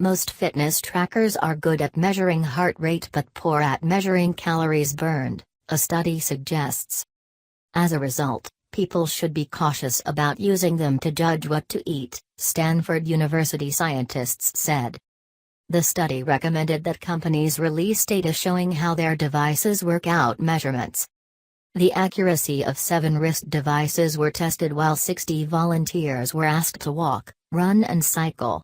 Most fitness trackers are good at measuring heart rate but poor at measuring calories burned, a study suggests. As a result, people should be cautious about using them to judge what to eat, Stanford University scientists said. The study recommended that companies release data showing how their devices work out measurements. The accuracy of 7 wrist devices were tested while 60 volunteers were asked to walk, run and cycle.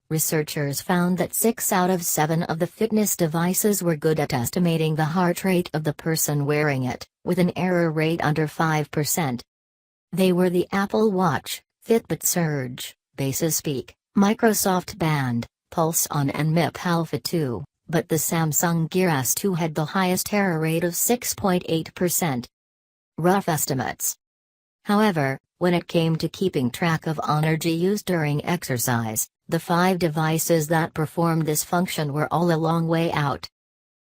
Researchers found that 6 out of 7 of the fitness devices were good at estimating the heart rate of the person wearing it, with an error rate under 5%. They were the Apple Watch, Fitbit Surge, Basis Peak, Microsoft Band, PulseOn and MIP Alpha 2, but the Samsung Gear S2 had the highest error rate of 6.8%. Rough estimates. However, when it came to keeping track of energy used during exercise, the 5 devices that performed this function were all a long way out.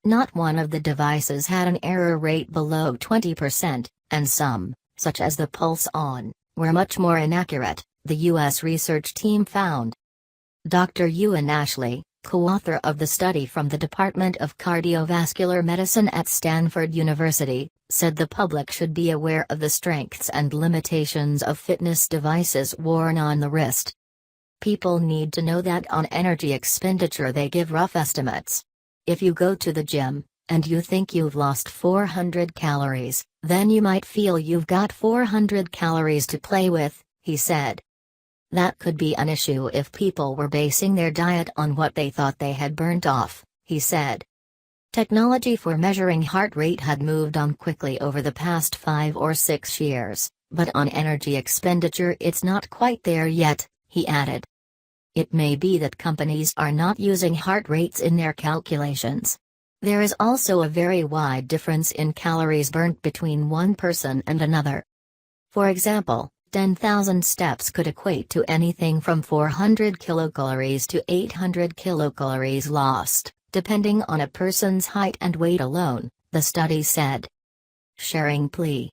Not one of the devices had an error rate below 20%, and some, such as the PulseOn, were much more inaccurate, the U.S. research team found. Dr. Ewan Ashley, co-author of the study from the Department of Cardiovascular Medicine at Stanford University, said the public should be aware of the strengths and limitations of fitness devices worn on the wrist. People need to know that on energy expenditure they give rough estimates. If you go to the gym, and you think you've lost 400 calories, then you might feel you've got 400 calories to play with, he said. That could be an issue if people were basing their diet on what they thought they had burnt off, he said. Technology for measuring heart rate had moved on quickly over the past 5 or 6 years, but on energy expenditure it's not quite there yet, he added. It may be that companies are not using heart rates in their calculations. There is also a very wide difference in calories burnt between one person and another. For example, 10,000 steps could equate to anything from 400 kilocalories to 800 kilocalories lost, depending on a person's height and weight alone, the study said. Sharing plea.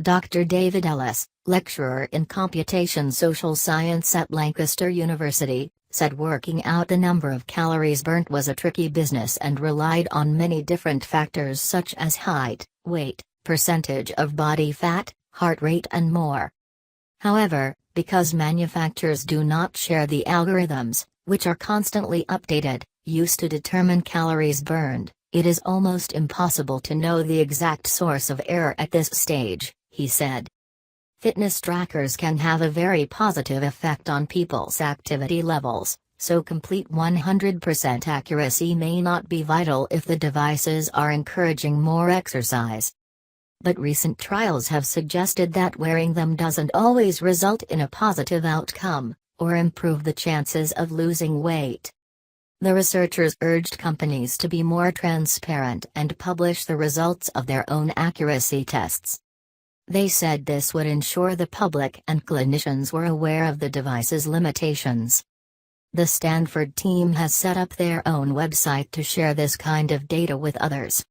Dr. David Ellis, lecturer in computation social science at Lancaster University, said working out the number of calories burnt was a tricky business and relied on many different factors such as height, weight, percentage of body fat, heart rate and more. However, because manufacturers do not share the algorithms, which are constantly updated, used to determine calories burned, it is almost impossible to know the exact source of error at this stage, he said. Fitness trackers can have a very positive effect on people's activity levels, so complete 100% accuracy may not be vital if the devices are encouraging more exercise. But recent trials have suggested that wearing them doesn't always result in a positive outcome, or improve the chances of losing weight. The researchers urged companies to be more transparent and publish the results of their own accuracy tests. They said this would ensure the public and clinicians were aware of the device's limitations. The Stanford team has set up their own website to share this kind of data with others.